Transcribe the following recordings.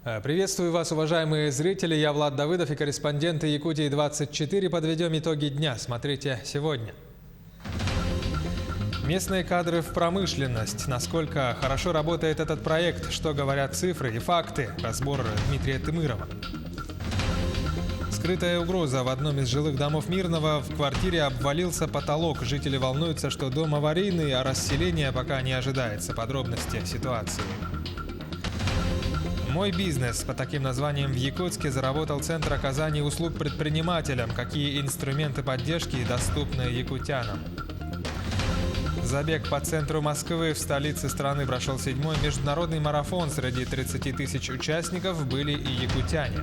Приветствую вас, уважаемые зрители. Я Влад Давыдов и корреспонденты Якутии-24. Подведем итоги дня. Смотрите сегодня. Местные кадры в промышленность. Насколько хорошо работает этот проект, что говорят цифры и факты. Разбор Дмитрия Тымырова. Скрытая угроза. В одном из жилых домов Мирного в квартире обвалился потолок. Жители волнуются, что дом аварийный, а расселение пока не ожидается. Подробности ситуации. «Мой бизнес» под таким названием в Якутске заработал Центр оказания услуг предпринимателям. Какие инструменты поддержки доступны якутянам? Забег по центру Москвы в столице страны прошел 7-й международный марафон. Среди 30 тысяч участников были и якутяне.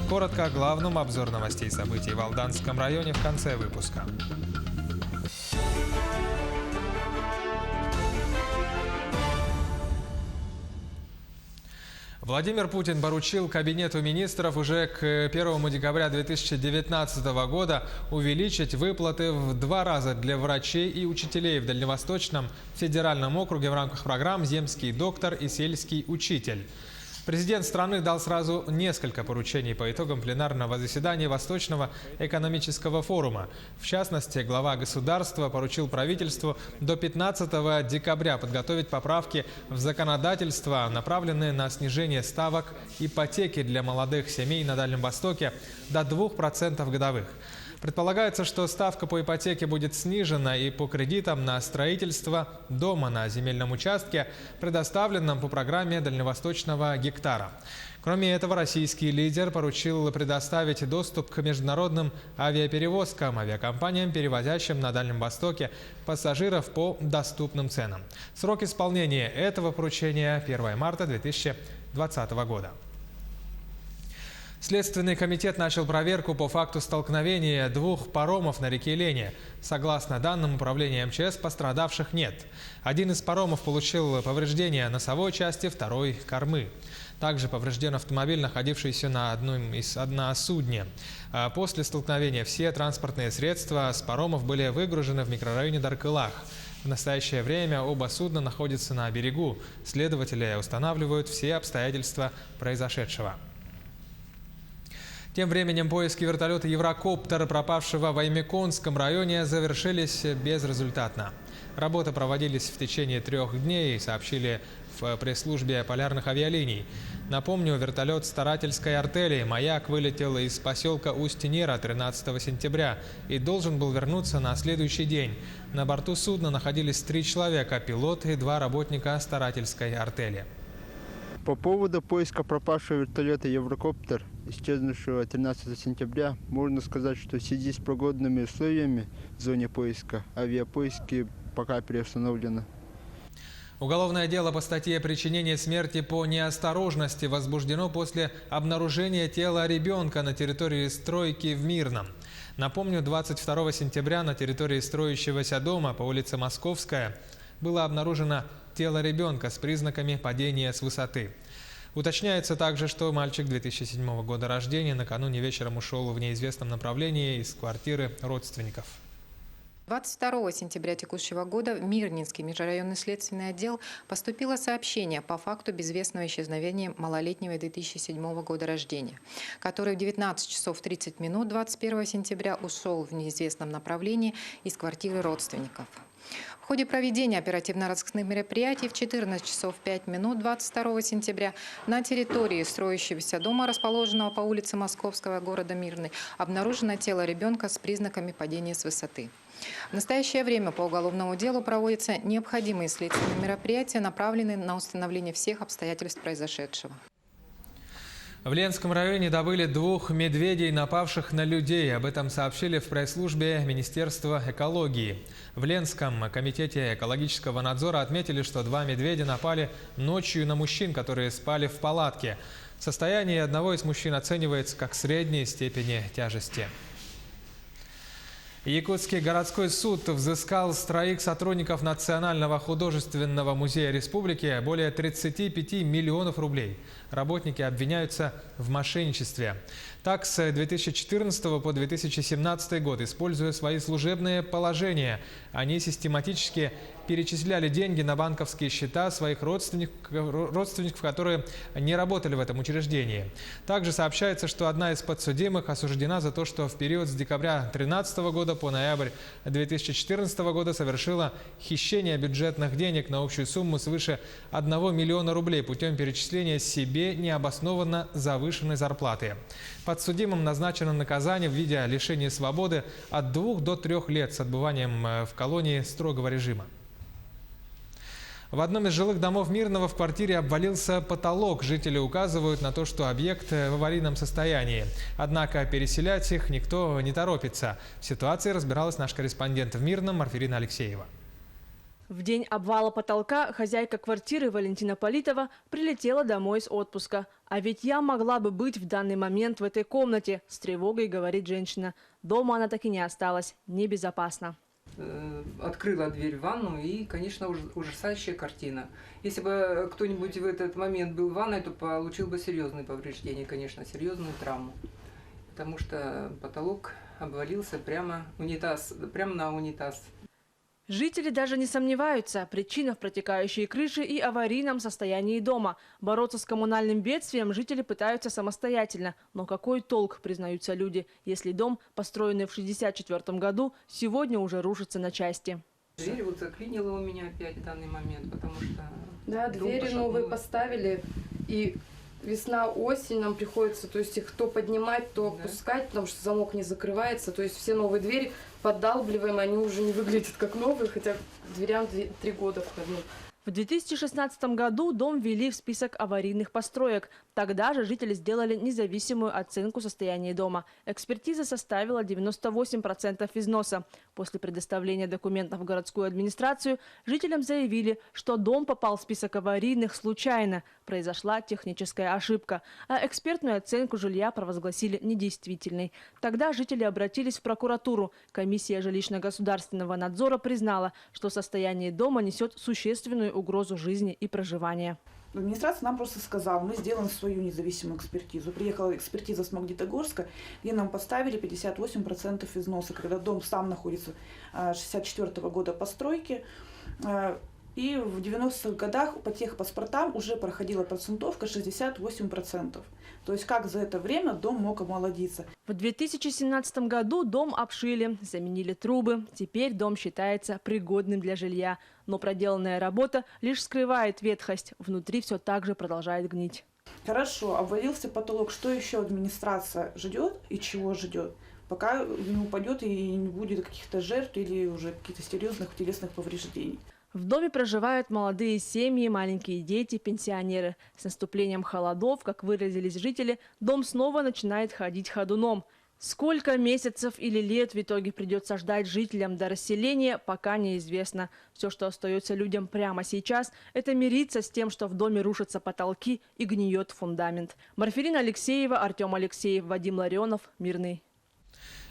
Коротко о главном. Обзор новостей и событий в Алданском районе в конце выпуска. Владимир Путин поручил Кабинету министров уже к 1 декабря 2019 года увеличить выплаты в 2 раза для врачей и учителей в Дальневосточном федеральном округе в рамках программ «Земский доктор» и «Сельский учитель». Президент страны дал сразу несколько поручений по итогам пленарного заседания Восточного экономического форума. В частности, глава государства поручил правительству до 15 декабря подготовить поправки в законодательство, направленные на снижение ставок ипотеки для молодых семей на Дальнем Востоке до 2% годовых. Предполагается, что ставка по ипотеке будет снижена и по кредитам на строительство дома на земельном участке, предоставленном по программе дальневосточного гектара. Кроме этого, российский лидер поручил предоставить доступ к международным авиаперевозкам, авиакомпаниям, перевозящим на Дальнем Востоке пассажиров по доступным ценам. Срок исполнения этого поручения – 1 марта 2020 года. Следственный комитет начал проверку по факту столкновения 2 паромов на реке Лене. Согласно данным управления МЧС, пострадавших нет. Один из паромов получил повреждения носовой части, второй – кормы. Также поврежден автомобиль, находившийся на односудне. После столкновения все транспортные средства с паромов были выгружены в микрорайоне Даркылах. В настоящее время оба судна находятся на берегу. Следователи устанавливают все обстоятельства произошедшего. Тем временем поиски вертолета «Еврокоптер», пропавшего в Аймеконском районе, завершились безрезультатно. Работы проводились в течение 3 дней, сообщили в пресс-службе полярных авиалиний. Напомню, вертолет старательской артели «Маяк» вылетел из поселка Усть-Нера 13 сентября и должен был вернуться на следующий день. На борту судна находились 3 человека – пилот и 2 работника старательской артели. По поводу поиска пропавшего вертолета «Еврокоптер», исчезнувшего 13 сентября, можно сказать, что в связи с погодными условиями в зоне поиска авиапоиски пока приостановлены. Уголовное дело по статье «Причинение смерти по неосторожности» возбуждено после обнаружения тела ребенка на территории стройки в Мирном. Напомню, 22 сентября на территории строящегося дома по улице Московская было обнаружено тело ребенка с признаками падения с высоты. Уточняется также, что мальчик 2007 года рождения накануне вечером ушел в неизвестном направлении из квартиры родственников. 22 сентября текущего года в Мирнинский межрайонный следственный отдел поступило сообщение по факту безвестного исчезновения малолетнего 2007 года рождения, который в 19 часов 30 минут 21 сентября ушел в неизвестном направлении из квартиры родственников. В ходе проведения оперативно-розыскных мероприятий в 14 часов 5 минут 22 сентября на территории строящегося дома, расположенного по улице Московского города Мирный, обнаружено тело ребенка с признаками падения с высоты. В настоящее время по уголовному делу проводятся необходимые следственные мероприятия, направленные на установление всех обстоятельств произошедшего. В Ленском районе добыли 2 медведей, напавших на людей. Об этом сообщили в пресс-службе Министерства экологии. В Ленском комитете экологического надзора отметили, что 2 медведя напали ночью на мужчин, которые спали в палатке. Состояние одного из мужчин оценивается как средней степени тяжести. Якутский городской суд взыскал с 3 сотрудников Национального художественного музея республики более 35 миллионов рублей. Работники обвиняются в мошенничестве. Так, с 2014 по 2017 год, используя свои служебные положения, они систематически перечисляли деньги на банковские счета своих родственников, которые не работали в этом учреждении. Также сообщается, что одна из подсудимых осуждена за то, что в период с декабря 2013 года по ноябрь 2014 года совершила хищение бюджетных денег на общую сумму свыше 1 миллиона рублей путем перечисления себе необоснованно завышенной зарплаты. Подсудимым назначено наказание в виде лишения свободы от 2 до 3 лет с отбыванием в колонии строгого режима. В одном из жилых домов Мирного в квартире обвалился потолок. Жители указывают на то, что объект в аварийном состоянии. Однако переселять их никто не торопится. В ситуации разбиралась наш корреспондент в Мирном Марфирина Алексеева. В день обвала потолка хозяйка квартиры Валентина Политова прилетела домой с отпуска. А ведь я могла бы быть в данный момент в этой комнате, с тревогой говорит женщина. Дома она так и не осталась, небезопасно. Открыла дверь в ванну и, конечно, ужасающая картина. Если бы кто-нибудь в этот момент был в ванной, то получил бы серьезные повреждения, конечно, серьезную травму. Потому что потолок обвалился прямо на унитаз. Жители даже не сомневаются. Причина в протекающей крыше и аварийном состоянии дома. Бороться с коммунальным бедствием жители пытаются самостоятельно. Но какой толк, признаются люди, если дом, построенный в 1964 году, сегодня уже рушится на части? Дверь вот заклинила у меня опять в данный момент, потому что... Да, двери новые поставили, и весна-осень нам приходится, то есть их то поднимать, то опускать, потому что замок не закрывается. То есть все новые двери поддалбливаем, они уже не выглядят как новые, хотя дверям 3 года входных. В 2016 году дом ввели в список аварийных построек. Тогда же жители сделали независимую оценку состояния дома. Экспертиза составила 98% износа. После предоставления документов в городскую администрацию жителям заявили, что дом попал в список аварийных случайно. Произошла техническая ошибка. А экспертную оценку жилья провозгласили недействительной. Тогда жители обратились в прокуратуру. Комиссия жилищно-государственного надзора признала, что состояние дома несет существенную угрозу жизни и проживания. Администрация нам просто сказала, мы сделаем свою независимую экспертизу. Приехала экспертиза с Магнитогорска, где нам поставили 58% износа, когда дом сам находится 1964 года постройки. И в 90-х годах по техпаспортам уже проходила процентовка 68%. То есть как за это время дом мог омолодиться. В 2017 году дом обшили, заменили трубы. Теперь дом считается пригодным для жилья. Но проделанная работа лишь скрывает ветхость. Внутри все так же продолжает гнить. Хорошо, обвалился потолок. Что еще администрация ждет и чего ждет? Пока не упадет и не будет каких-то жертв или уже каких-то серьезных телесных повреждений. В доме проживают молодые семьи, маленькие дети, пенсионеры. С наступлением холодов, как выразились жители, дом снова начинает ходить ходуном. Сколько месяцев или лет в итоге придется ждать жителям до расселения, пока неизвестно. Все, что остается людям прямо сейчас, это мириться с тем, что в доме рушатся потолки и гниет фундамент. Марфирина Алексеева, Артем Алексеев, Вадим Ларионов, Мирный.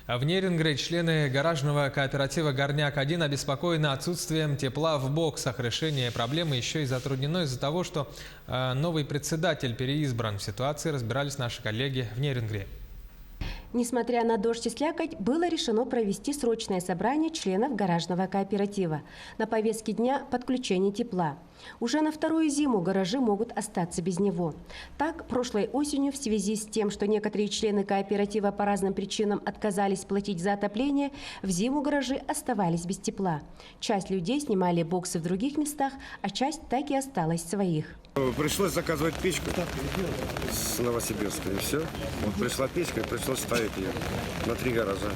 В Нерингре члены гаражного кооператива «Горняк-1» обеспокоены отсутствием тепла в боксах. Решение проблемы еще и затруднено из-за того, что новый председатель переизбран. В ситуации разбирались наши коллеги в Нерингре. Несмотря на дождь и слякоть, было решено провести срочное собрание членов гаражного кооператива. На повестке дня подключение тепла. Уже на вторую зиму гаражи могут остаться без него. Так, прошлой осенью в связи с тем, что некоторые члены кооператива по разным причинам отказались платить за отопление, в зиму гаражи оставались без тепла. Часть людей снимали боксы в других местах, а часть так и осталась своих. Пришлось заказывать печку с Новосибирска, и все. Вот пришла печка, и пришлось ставить ее на 3 гаража.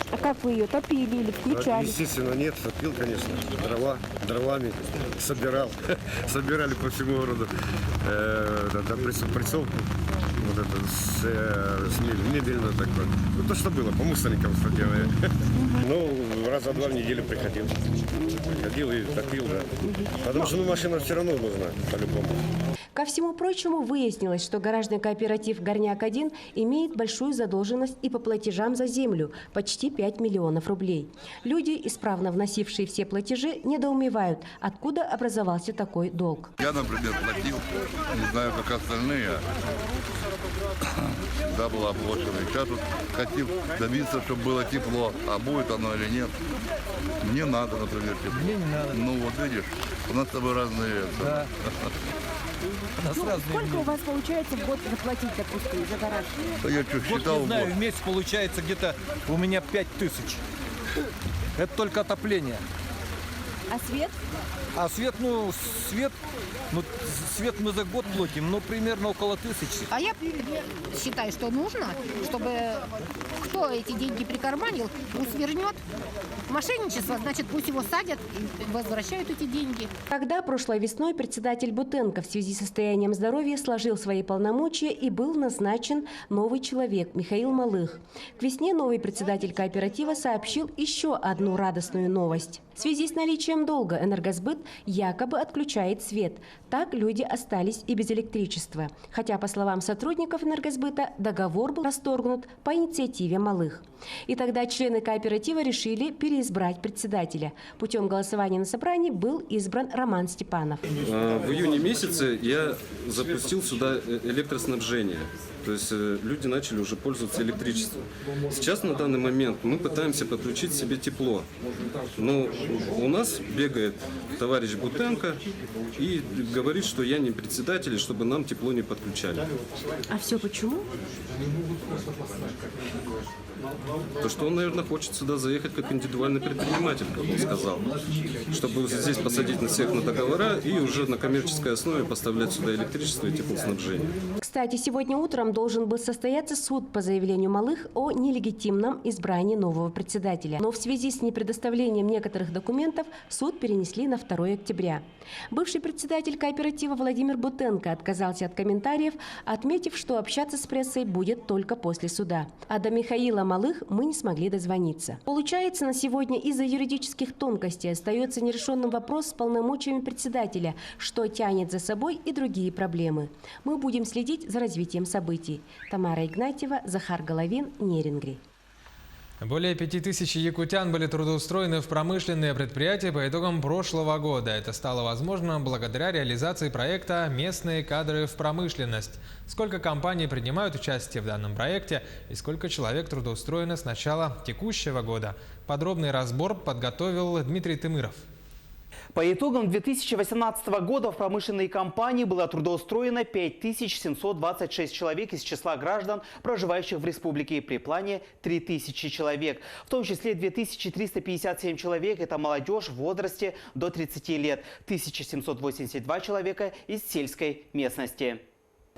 А как вы ее топили или включали? Естественно, нет, топил, конечно, дровами собирал. Собирали по всему городу прицовку, вот это, с мебельную такое. Ну, то, что было, по мусорникам, что делали. Ну, раза 2 в неделю приходил. Приходил и топил, да. Потому что машина все равно нужна, по-любому. Ко всему прочему, выяснилось, что гаражный кооператив «Горняк-1» имеет большую задолженность и по платежам за землю – почти 5 миллионов рублей. Люди, исправно вносившие все платежи, недоумевают, откуда образовался такой долг. Я, например, платил, не знаю, как остальные, всегда была оплачена. Сейчас тут хотел добиться, чтобы было тепло, а будет оно или нет. Мне надо, например, тепло. Мне не надо. Ну вот видишь, у нас с тобой разные. Да. Сколько у вас получается в год заплатить, допустим, за гараж? Я что, считал, не знаю, в месяц получается где-то у меня 5000. Это только отопление. А свет? А свет мы за год платим, примерно около 1000. А я считаю, что нужно, чтобы кто эти деньги прикарманил, пусть вернет. Мошенничество, значит, пусть его садят и возвращают эти деньги. Когда прошлой весной председатель Бутенко в связи с состоянием здоровья сложил свои полномочия и был назначен новый человек Михаил Малых. К весне новый председатель кооператива сообщил еще одну радостную новость. В связи с наличием долга «Энергосбыт» якобы отключает свет. Так люди остались и без электричества. Хотя, по словам сотрудников «Энергосбыта», договор был расторгнут по инициативе Малых. И тогда члены кооператива решили переизбрать председателя. Путем голосования на собрании был избран Роман Степанов. В июне месяце я запустил сюда электроснабжение. То есть люди начали уже пользоваться электричеством. Сейчас на данный момент мы пытаемся подключить себе тепло. Но у нас бегает товарищ Бутенко и говорит, что я не председатель, и чтобы нам тепло не подключали. А все почему? То, что он, наверное, хочет сюда заехать как индивидуальный предприниматель, как он сказал. Чтобы здесь посадить на всех на договора и уже на коммерческой основе поставлять сюда электричество и теплоснабжение. Кстати, сегодня утром должен был состояться суд по заявлению Малых о нелегитимном избрании нового председателя. Но в связи с непредоставлением некоторых документов суд перенесли на 2 октября. Бывший председатель кооператива Владимир Бутенко отказался от комментариев, отметив, что общаться с прессой будет только после суда. А до Михаила Малых мы не смогли дозвониться. Получается, на сегодня из-за юридических тонкостей остается нерешенным вопрос с полномочиями председателя, что тянет за собой и другие проблемы. Мы будем следить за развитием событий. Тамара Игнатьева, Захар Головин, Нерингри. Более 5000 якутян были трудоустроены в промышленные предприятия по итогам прошлого года. Это стало возможно благодаря реализации проекта «Местные кадры в промышленность». Сколько компаний принимают участие в данном проекте и сколько человек трудоустроено с начала текущего года? Подробный разбор подготовил Дмитрий Тымыров. По итогам 2018 года в промышленные компании было трудоустроено 5726 человек из числа граждан, проживающих в республике, при плане 3000 человек. В том числе 2357 человек – это молодежь в возрасте до 30 лет, 1782 человека из сельской местности.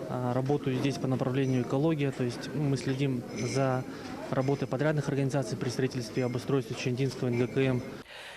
Работаю здесь по направлению экология, то есть мы следим за работой подрядных организаций при строительстве и обустройстве Чандинского НГКМ.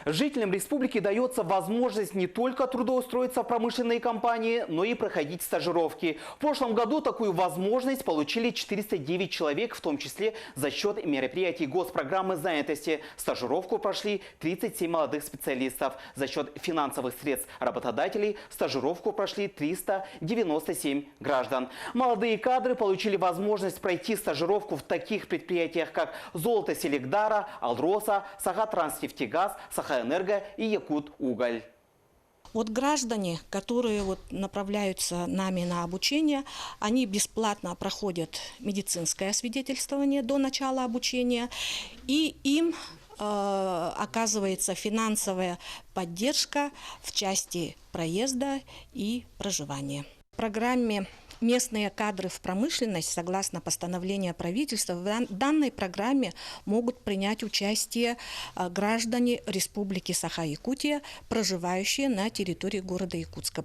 Жителям республики дается возможность не только трудоустроиться в промышленные компании, но и проходить стажировки. В прошлом году такую возможность получили 409 человек, в том числе за счет мероприятий госпрограммы занятости. Стажировку прошли 37 молодых специалистов. За счет финансовых средств работодателей стажировку прошли 397 граждан. Молодые кадры получили возможность пройти стажировку в таких предприятиях, как Золото-Селегдара, Алроса, Сахатранснефтегаз, Сахаэнерго и Якут-Уголь. Вот граждане, которые направляются нами на обучение, они бесплатно проходят медицинское освидетельствование до начала обучения, и им оказывается финансовая поддержка в части проезда и проживания. В программе «Местные кадры в промышленность», согласно постановлению правительства, в данной программе могут принять участие граждане Республики Саха-Якутия, проживающие на территории города Якутска.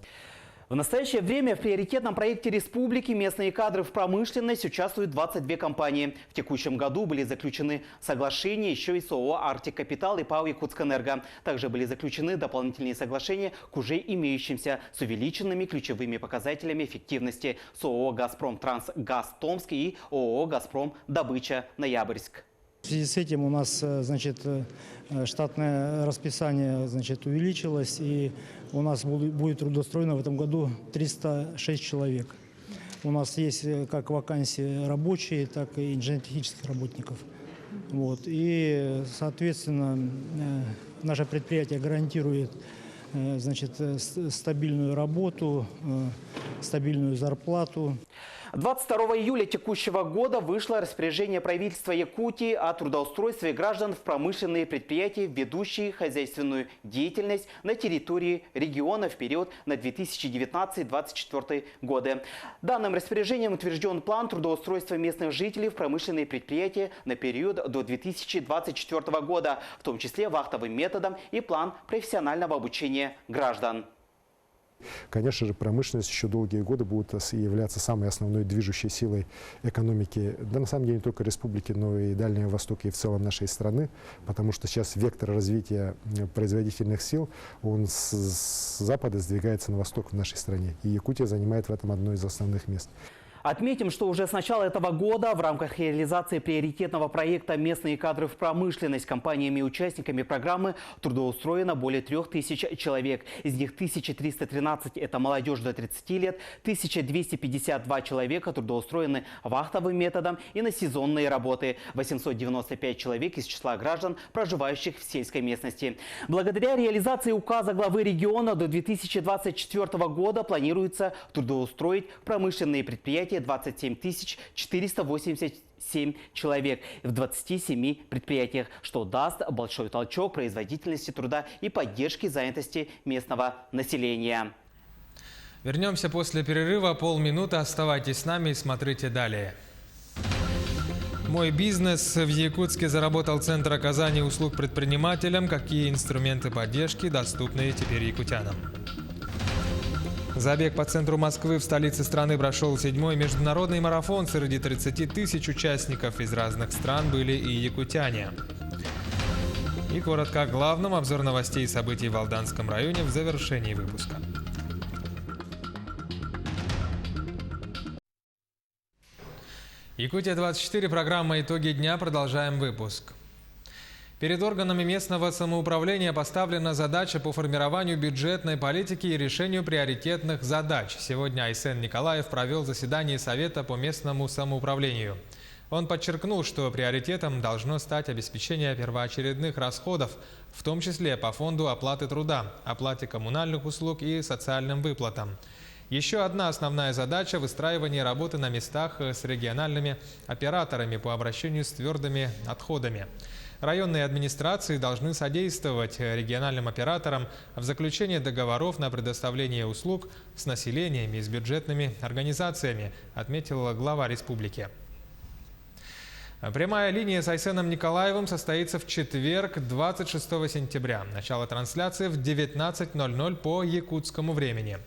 В настоящее время в приоритетном проекте республики «Местные кадры в промышленность» участвуют 22 компании. В текущем году были заключены соглашения еще и с ООО «Арктик Капитал» и ПАО «Якутскэнерго». Также были заключены дополнительные соглашения к уже имеющимся с увеличенными ключевыми показателями эффективности с ООО «Газпром Трансгаз Томск» и ООО «Газпром Добыча Ноябрьск». В связи с этим у нас, значит, штатное расписание, значит, увеличилось, и у нас будет трудоустроено в этом году 306 человек. У нас есть как вакансии рабочие, так и инженерно-технических работников. Вот. И, соответственно, наше предприятие гарантирует, значит, стабильную работу, стабильную зарплату. 22 июля текущего года вышло распоряжение правительства Якутии о трудоустройстве граждан в промышленные предприятия, ведущие хозяйственную деятельность на территории региона в период на 2019-2024 годы. Данным распоряжением утвержден план трудоустройства местных жителей в промышленные предприятия на период до 2024 года, в том числе вахтовым методом, и план профессионального обучения граждан. Конечно же, промышленность еще долгие годы будет являться самой основной движущей силой экономики, да на самом деле не только республики, но и Дальнего Востока и в целом нашей страны, потому что сейчас вектор развития производительных сил, он с запада сдвигается на восток в нашей стране, и Якутия занимает в этом одно из основных мест. Отметим, что уже с начала этого года в рамках реализации приоритетного проекта «Местные кадры в промышленность» компаниями и участниками программы трудоустроено более 3000 человек. Из них 1313 – это молодежь до 30 лет, 1252 человека трудоустроены вахтовым методом и на сезонные работы, 895 человек из числа граждан, проживающих в сельской местности. Благодаря реализации указа главы региона до 2024 года планируется трудоустроить промышленные предприятия 27 487 человек в 27 предприятиях, что даст большой толчок производительности труда и поддержке занятости местного населения. Вернемся после перерыва. Полминуты. Оставайтесь с нами и смотрите далее. Мой бизнес в Якутске заработал Центр оказания услуг предпринимателям. Какие инструменты поддержки доступны теперь якутянам? Забег по центру Москвы в столице страны прошел 7-й международный марафон. Среди 30 тысяч участников из разных стран были и якутяне. И коротко о главном. Обзор новостей и событий в Алданском районе в завершении выпуска. Якутия-24, программа «Итоги дня». Продолжаем выпуск. Перед органами местного самоуправления поставлена задача по формированию бюджетной политики и решению приоритетных задач. Сегодня Айсен Николаев провел заседание Совета по местному самоуправлению. Он подчеркнул, что приоритетом должно стать обеспечение первоочередных расходов, в том числе по фонду оплаты труда, оплате коммунальных услуг и социальным выплатам. Еще одна основная задача – выстраивание работы на местах с региональными операторами по обращению с твердыми отходами. Районные администрации должны содействовать региональным операторам в заключении договоров на предоставление услуг с населением и с бюджетными организациями, отметил глава республики. Прямая линия с Айсеном Николаевым состоится в четверг, 26 сентября. Начало трансляции в 19:00 по якутскому времени.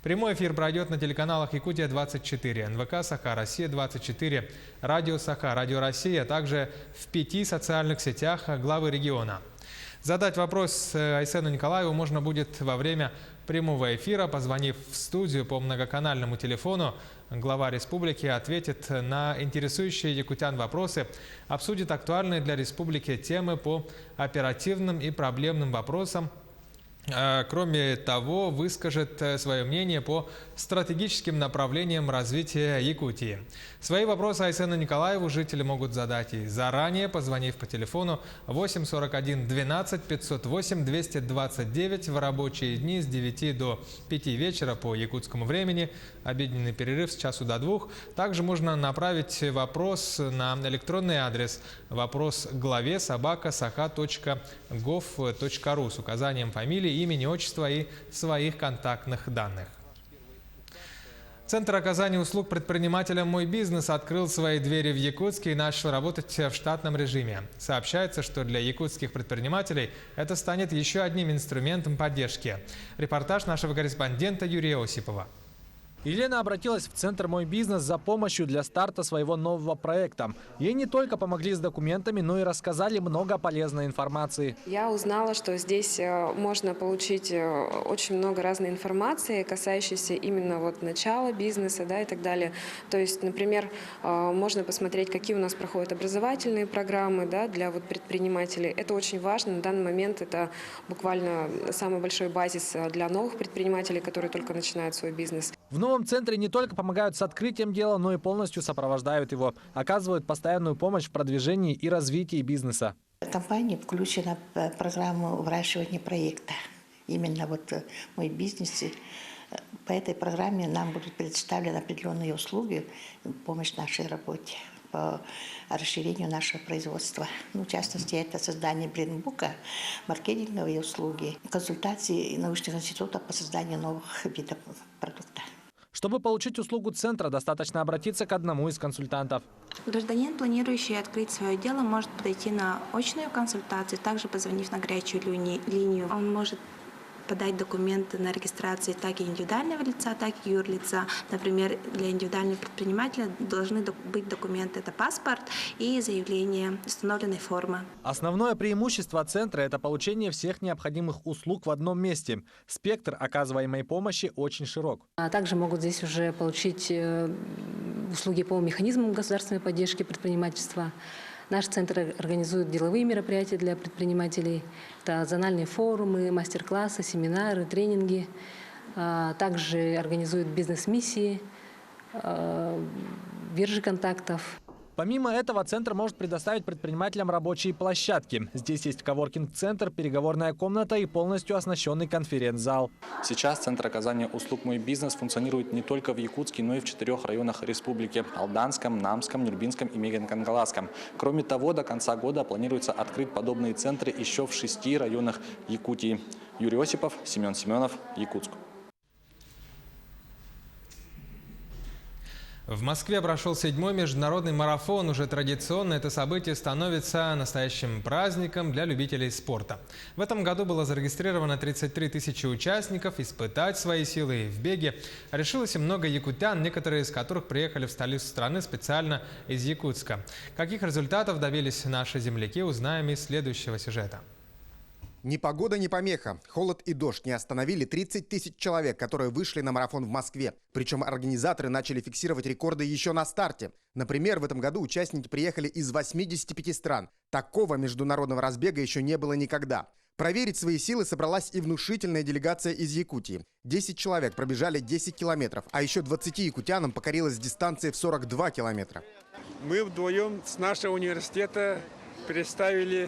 Прямой эфир пройдет на телеканалах Якутия-24, НВК Саха-Россия-24, Радио Саха, Радио Россия, а также в 5 социальных сетях главы региона. Задать вопрос Айсену Николаеву можно будет во время прямого эфира, позвонив в студию по многоканальному телефону. Глава республики ответит на интересующие якутян вопросы, обсудит актуальные для республики темы по оперативным и проблемным вопросам. Кроме того, выскажет свое мнение по стратегическим направлениям развития Якутии. Свои вопросы Айсену Николаеву жители могут задать и заранее, позвонив по телефону 8 41 12 508 229 в рабочие дни с 9 до 5 вечера по якутскому времени, обеденный перерыв с часу до 2. Также можно направить вопрос на электронный адрес вопрос@saha.gov.ru с указанием фамилии, имени, отчества и своих контактных данных. Центр оказания услуг предпринимателям «Мой бизнес» открыл свои двери в Якутске и начал работать в штатном режиме. Сообщается, что для якутских предпринимателей это станет еще одним инструментом поддержки. Репортаж нашего корреспондента Юрия Осипова. Елена обратилась в Центр «Мой бизнес» за помощью для старта своего нового проекта. Ей не только помогли с документами, но и рассказали много полезной информации. Я узнала, что здесь можно получить очень много разной информации, касающейся именно вот начала бизнеса, да, и так далее. То есть, например, можно посмотреть, какие у нас проходят образовательные программы, да, для вот предпринимателей. Это очень важно. На данный момент это буквально самый большой базис для новых предпринимателей, которые только начинают свой бизнес. В новом центре не только помогают с открытием дела, но и полностью сопровождают его. Оказывают постоянную помощь в продвижении и развитии бизнеса. Компания включена в программу выращивания проекта. Именно вот «Мой бизнес». По этой программе нам будут предоставлены определенные услуги, помощь нашей работе по расширению нашего производства. В частности, это создание брендбука, маркетинговые услуги, консультации научных институтов по созданию новых видов продуктов. Чтобы получить услугу центра, достаточно обратиться к одному из консультантов. Гражданин, планирующий открыть свое дело, может подойти на очную консультацию, также позвонив на горячую линию. Он может подать документы на регистрацию как и индивидуального лица, так и юрлица. Например, для индивидуального предпринимателя должны быть документы. Это паспорт и заявление установленной формы. Основное преимущество центра – это получение всех необходимых услуг в одном месте. Спектр оказываемой помощи очень широк. А также могут здесь уже получить услуги по механизмам государственной поддержки предпринимательства. Наш центр организует деловые мероприятия для предпринимателей. Это зональные форумы, мастер-классы, семинары, тренинги. Также организует бизнес-миссии, биржи контактов. Помимо этого, центр может предоставить предпринимателям рабочие площадки. Здесь есть коворкинг-центр, переговорная комната и полностью оснащенный конференц-зал. Сейчас Центр оказания услуг «Мой бизнес» функционирует не только в Якутске, но и в 4 районах республики – Алданском, Намском, Нюрбинском и Мегенкангаласском. Кроме того, до конца года планируется открыть подобные центры еще в 6 районах Якутии. Юрий Осипов, Семен Семенов, Якутск. В Москве прошел 7-й международный марафон. Уже традиционно это событие становится настоящим праздником для любителей спорта. В этом году было зарегистрировано 33 тысячи участников. Испытать свои силы в беге решилось и много якутян, некоторые из которых приехали в столицу страны специально из Якутска. Каких результатов добились наши земляки, узнаем из следующего сюжета. Ни погода, ни помеха. Холод и дождь не остановили 30 тысяч человек, которые вышли на марафон в Москве. Причем организаторы начали фиксировать рекорды еще на старте. Например, в этом году участники приехали из 85 стран. Такого международного разбега еще не было никогда. Проверить свои силы собралась и внушительная делегация из Якутии. 10 человек пробежали 10 километров, а еще 20 якутянам покорилась дистанция в 42 километра. Мы вдвоем с нашего университета представили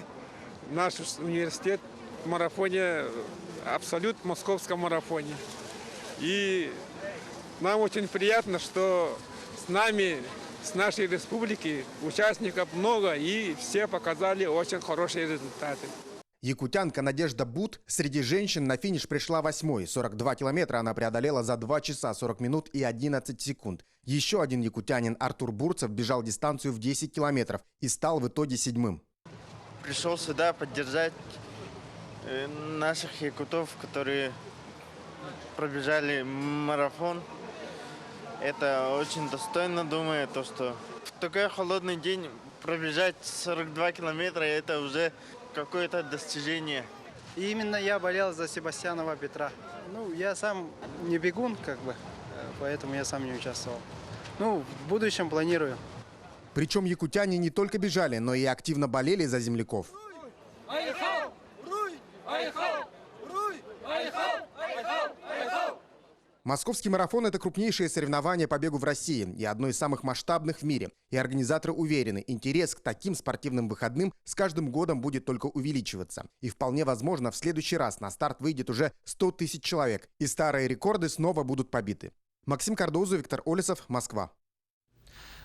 наш университет в марафоне, абсолют московском марафоне. И нам очень приятно, что с нами, с нашей республики, участников много, и все показали очень хорошие результаты. Якутянка Надежда Бут среди женщин на финиш пришла 8-й. 42 километра она преодолела за 2 часа 40 минут и 11 секунд. Еще один якутянин Артур Бурцев бежал дистанцию в 10 километров и стал в итоге 7-м. Пришел сюда поддержать наших якутов, которые пробежали марафон. Это очень достойно, думаю, то, что в такой холодный день пробежать 42 километра, это уже какое-то достижение. И именно я болел за Себастьянова Петра. Я сам не бегун, поэтому я сам не участвовал. В будущем планирую. Причем якутяне не только бежали, но и активно болели за земляков. Московский марафон – это крупнейшее соревнование по бегу в России и одно из самых масштабных в мире. И организаторы уверены, интерес к таким спортивным выходным с каждым годом будет только увеличиваться. И вполне возможно, в следующий раз на старт выйдет уже 100 тысяч человек. И старые рекорды снова будут побиты. Максим Кардозу, Виктор Олесов, Москва.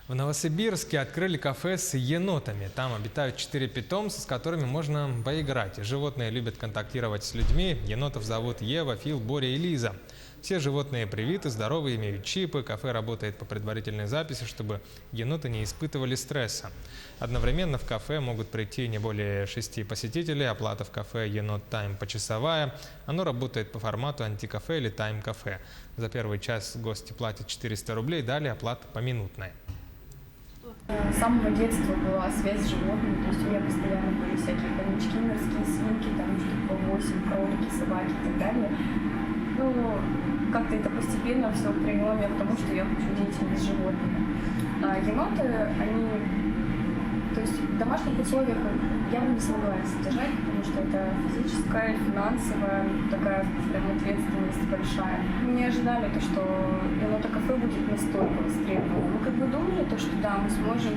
В Новосибирске открыли кафе с енотами. Там обитают 4 питомца, с которыми можно поиграть. Животные любят контактировать с людьми. Енотов зовут Ева, Фил, Боря и Лиза. Все животные привиты, здоровы, имеют чипы. Кафе работает по предварительной записи, чтобы еноты не испытывали стресса. Одновременно в кафе могут прийти не более 6 посетителей. Оплата в кафе «Енот Тайм» почасовая. Оно работает по формату антикафе или тайм-кафе. За первый час гости платят 400 рублей, далее оплата поминутная. С самого детства была связь с животными, то есть у меня постоянно были всякие хомячки, морские свинки, там штук по 8, кролики, собаки и так далее. Ну, как-то это постепенно все привело меня к тому, что я хочу деятельность с животными. А еноты, они, то есть в домашних условиях я бы не смогла их содержать, потому что это физическая, финансовая, такая прям ответственность большая. Мы не ожидали то, что енотокафе будет настолько востребовано. Мы как бы думали, то, что да, мы сможем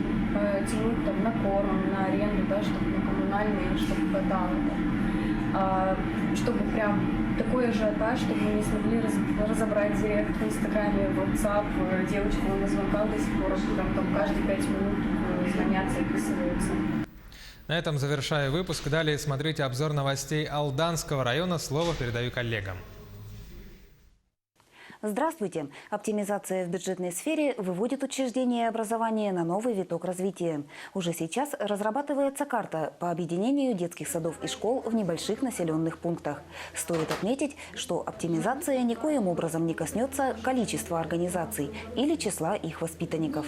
тянуть там на корм, на аренду, да, чтобы на коммунальные, чтобы хватало. Да. Чтобы прям такой ажиотаж, чтобы мы не смогли разобрать директ в Инстаграме, в WhatsApp, девочку на звонках до сих пор, там каждые 5 минут звонят, записываются. На этом завершаю выпуск. Далее смотрите обзор новостей Алданского района. Слово передаю коллегам. Здравствуйте! Оптимизация в бюджетной сфере выводит учреждения образования на новый виток развития. Уже сейчас разрабатывается карта по объединению детских садов и школ в небольших населенных пунктах. Стоит отметить, что оптимизация никоим образом не коснется количества организаций или числа их воспитанников.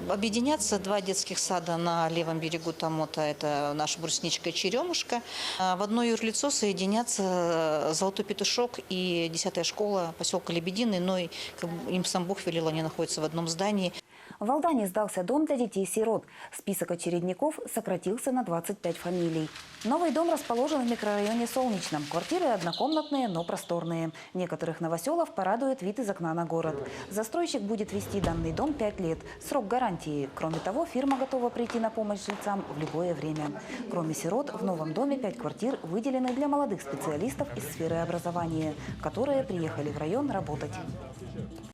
Объединятся 2 детских сада на левом берегу Тамота, это наша Брусничка и Черемушка. В одно юрлицо соединятся Золотой Петушок и 10-я школа поселка Лебединый, но им сам Бог велел, они находятся в одном здании. В Алдане сдался дом для детей-сирот. Список очередников сократился на 25 фамилий. Новый дом расположен в микрорайоне Солнечном. Квартиры однокомнатные, но просторные. Некоторых новоселов порадует вид из окна на город. Застройщик будет вести данный дом 5 лет. Срок гарантии. Кроме того, фирма готова прийти на помощь жильцам в любое время. Кроме сирот, в новом доме 5 квартир выделены для молодых специалистов из сферы образования, которые приехали в район работать.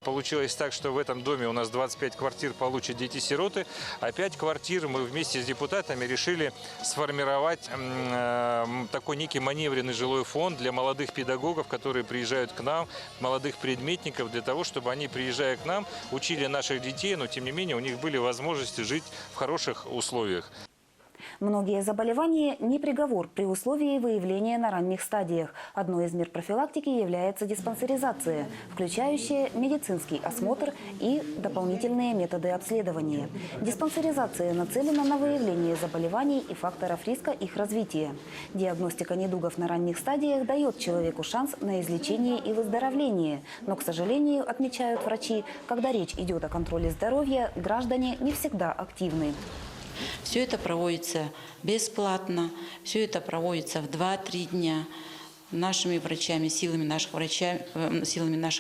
Получилось так, что в этом доме у нас 25 квартир получат дети-сироты, а 5 квартир мы вместе с депутатами решили сформировать такой некий маневренный жилой фонд для молодых педагогов, которые приезжают к нам, молодых предметников, для того, чтобы они, приезжая к нам, учили наших детей, но тем не менее у них были возможности жить в хороших условиях. Многие заболевания не приговор при условии выявления на ранних стадиях. Одной из мер профилактики является диспансеризация, включающая медицинский осмотр и дополнительные методы обследования. Диспансеризация нацелена на выявление заболеваний и факторов риска их развития. Диагностика недугов на ранних стадиях дает человеку шанс на излечение и выздоровление. Но, к сожалению, отмечают врачи, когда речь идет о контроле здоровья, граждане не всегда активны. Все это проводится бесплатно, все это проводится в 2-3 дня нашими врачами, силами наших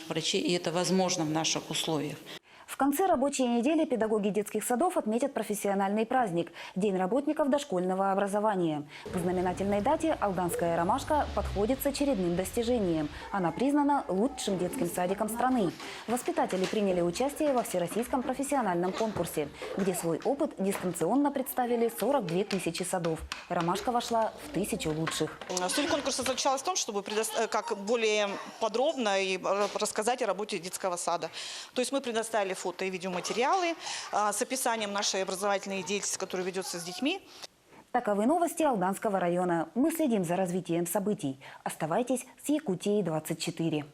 врачей, и это возможно в наших условиях. В конце рабочей недели педагоги детских садов отметят профессиональный праздник – День работников дошкольного образования. По знаменательной дате алданская ромашка подходит с очередным достижением. Она признана лучшим детским садиком страны. Воспитатели приняли участие во всероссийском профессиональном конкурсе, где свой опыт дистанционно представили 42 тысячи садов. Ромашка вошла в 1000 лучших. Суть конкурса заключалась в том, чтобы как более подробно и рассказать о работе детского сада. То есть мы предоставили фото и видеоматериалы с описанием нашей образовательной деятельности, которая ведется с детьми. Таковы новости Алданского района. Мы следим за развитием событий. Оставайтесь с Якутией 24.